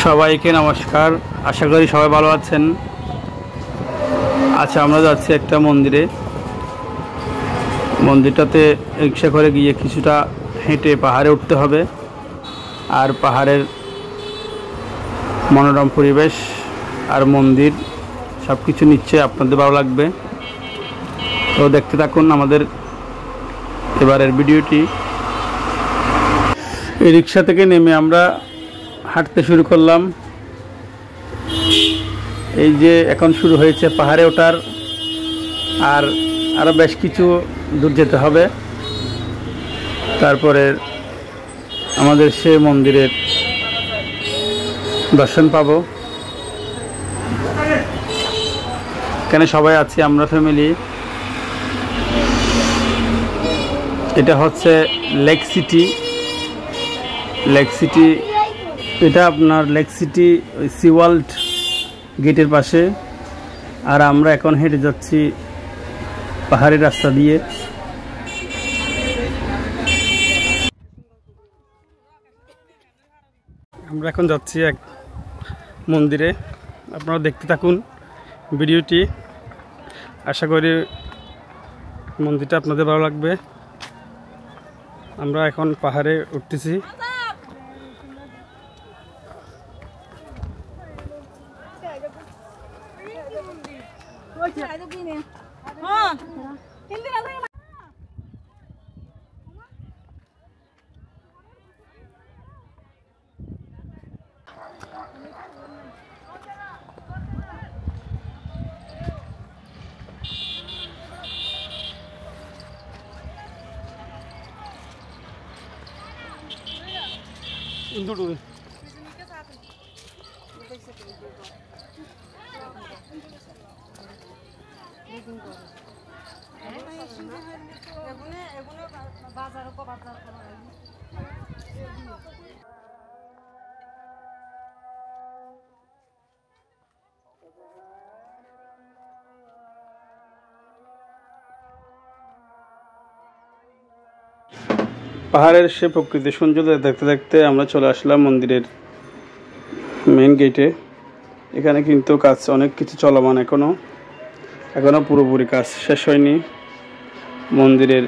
সবাইকে নমস্কার। আশা করি সবাই ভালো আছেন। আচ্ছা, আমরা যাচ্ছি একটা মন্দিরে। মন্দিরটাতে রিক্সা করে গিয়ে কিছুটা হেঁটে পাহাড়ে উঠতে হবে। আর পাহাড়ের মনোরম পরিবেশ আর মন্দির সব কিছু নিশ্চয়ই আপনাদের ভালো লাগবে। তো দেখতে থাকুন আমাদের এবারের ভিডিওটি। এই রিক্সা থেকে নেমে আমরা হাঁটতে শুরু করলাম। এই যে এখন শুরু হয়েছে পাহাড়ে ওঠার, আর আরও বেশ কিছু দূর যেতে হবে। তারপরে আমাদের সে মন্দিরের দর্শন পাবো। এখানে সবাই আছি, আমরা ফ্যামিলি। এটা হচ্ছে লেক সিটি। এটা আপনার লেক সিটি সি ওয়ার্ল্ড গেটের পাশে। আর আমরা এখন হেঁটে যাচ্ছি পাহাড়ি রাস্তা দিয়ে। আমরা এখন যাচ্ছি এক মন্দিরে। আপনারা দেখতে থাকুন ভিডিওটি। আশা করি মন্দিরটা আপনাদের ভালো লাগবে। আমরা এখন পাহাড়ে উঠতেছি। পাহাড়ের সে প্রকৃতি সৌন্দর্য দেখতে দেখতে আমরা চলে আসলাম মন্দিরের মেইন গেটে। এখানে কিন্তু কাজ অনেক কিছু চলমান, এখনো পুরোপুরি কাজ শেষ হয়নি। মন্দিরের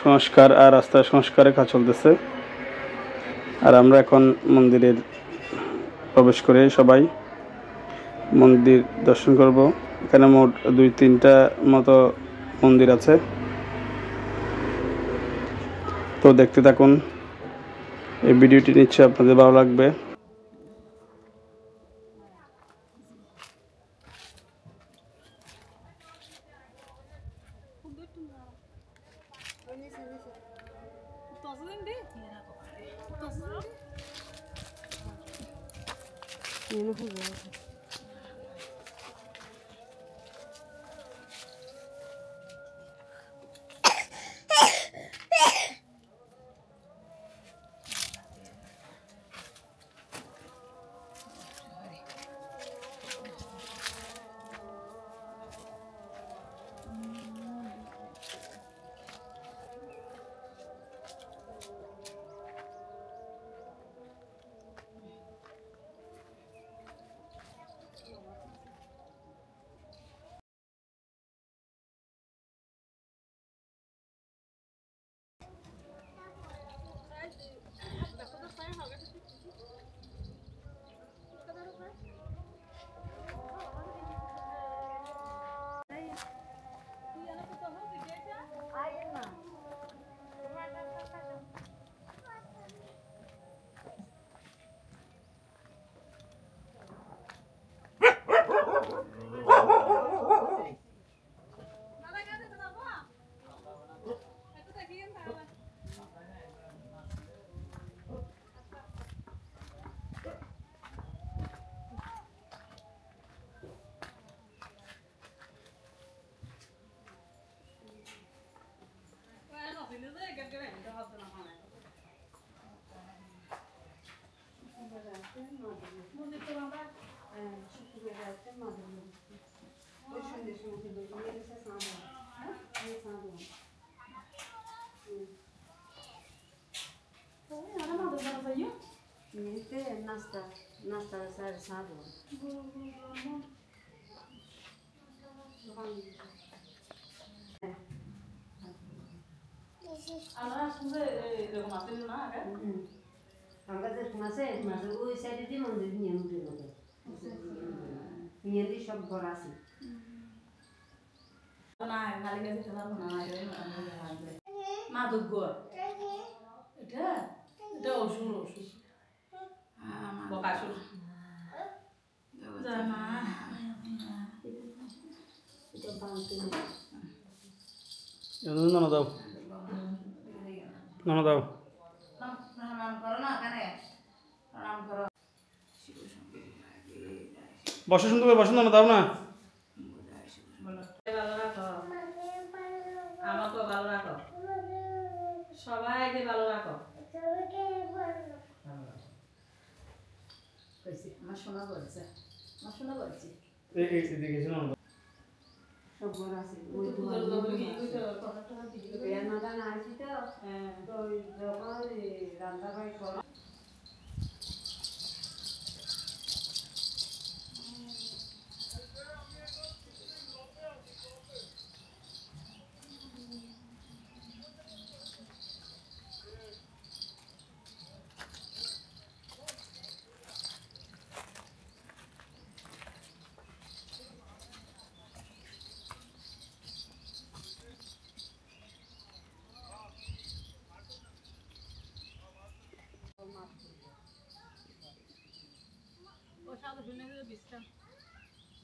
সংস্কার আর রাস্তার সংস্কারের কাজ চলতেছে। আর আমরা এখন মন্দিরের প্রবেশ করে সবাই মন্দির দর্শন করব। এখানে মোট 2-3টা মতো মন্দির আছে। তো দেখতে থাকুন এই ভিডিওটি, নিশ্চয়ই আপনাদের ভালো লাগবে। নিতে নাস্তা নাস্তা স্যার সাদো আমরা আসলে এরকম আসলে না আগে আমরা যে মাসে ওই সাইডে দিয়ে মন্দির নিয়ে উঠে গেছে নিয়ে দিয়ে সব ঘর আছে না খালি গেছে খেলা না মাদক গো এটা এটা অসুর অসুর বকাসুর জানা এটা বাংতে নানা দাও নানা দাও নাম করো না কেন নাম করো বসো শুনতে বসো নানা দাও না ভালো রাখো আমাকে ভালো রাখো সবাইকে ভালো রাখো আমার শোনা বলছে আমার শোনা বলছি এই দিকে এসে নানা সব ঘর আছে ওই দুয়ার না না আসি তো ওই যখন রান্না বাড়ি করো সাদা শুনে গেলে বিশ্রাম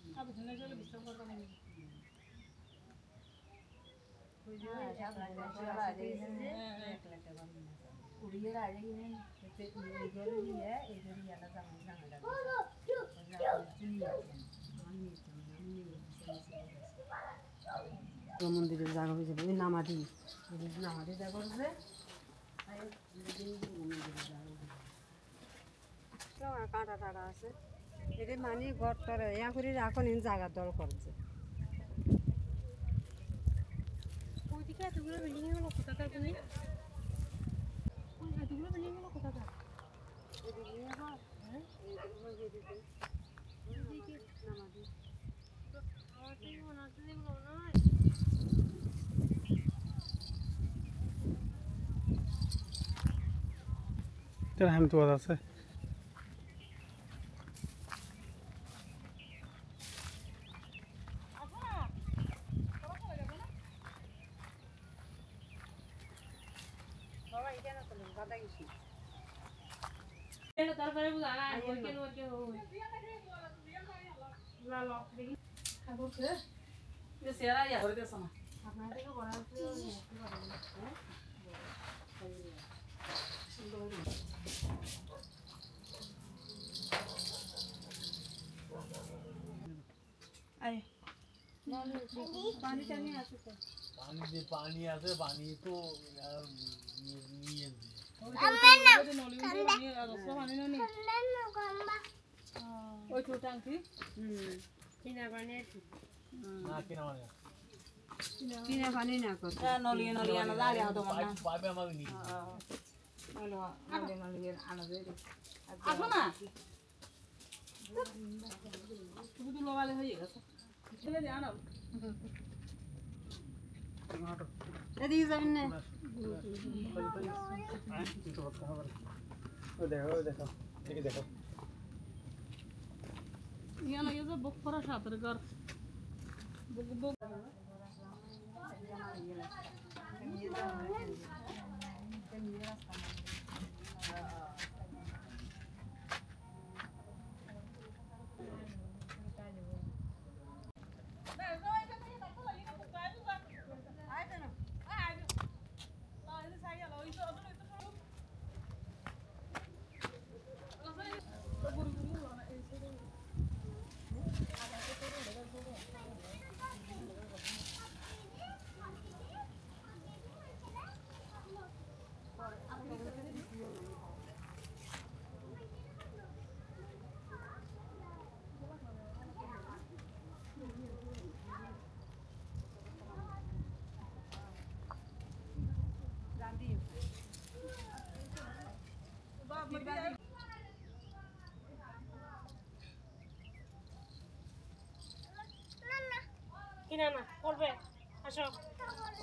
সাদা শুনে গেলে বিশ্রাম করতে হবে মন্দিরের জায়গা হয়েছে ওই নামাটি নামাটি জায়গা করছে কাঁটা টাটা আছে এটা মানে ঘর টরে ইয়া করে এখন জায়গা দল করছে ওইদিকে এতগুলো বিল্ডিং এগুলো কোথাকার তুমি এতগুলো বিল্ডিং এগুলো কোথাকার হেমতো আছে তারপরে সেরা ইয়া করে দিয়েছ না पानी আছে পানি তো নিয়ে ওই তো ট্যাঙ্কি কিনা পানি না কিনা মানে কিনা পানি না কত নলিয়ে নলিয়ে আনা লাগে তো মনে পাবে আমাকে নিয়ে নলিয়ে নলিয়ে আনা যায় আসো না তুমি তো লোগালে হয়ে গেছে চলে যা না এদিকে যাবেন না দেখো দেখো দেখি দেখো ইয়া লাগে যে বুক করা সাথে ঘর বুক বুক না না করবে আসো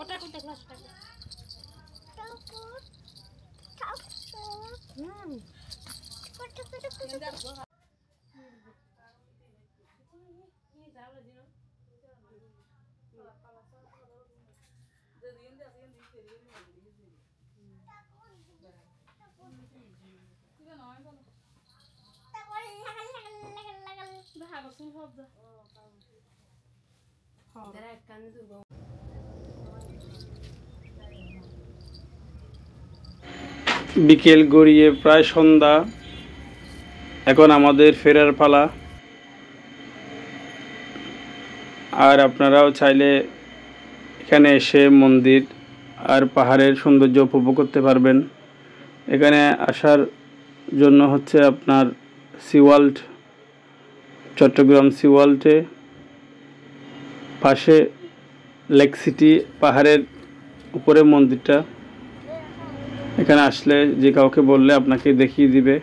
ওটা কইতে ক্লাস তারা কান দুর্গ বিকেল গড়িয়ে প্রায় সন্ধ্যা, এখন আমাদের ফেরার পালা। আর আপনারাও চাইলে এখানে এসে মন্দির আর পাহাড়ের সৌন্দর্য উপভোগ করতে পারবেন। এখানে আসার জন্য হচ্ছে আপনার সি ওয়ার্ল্ড, চট্টগ্রাম সি ওয়ার্ল্ডে পাশে লেক সিটি পাহাড়ের উপরে মন্দিরটা। এখানে আসলে যে কাউকে বললে আপনাকে দেখিয়ে দিবে।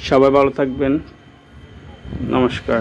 সবাই ভালো থাকবেন, নমস্কার।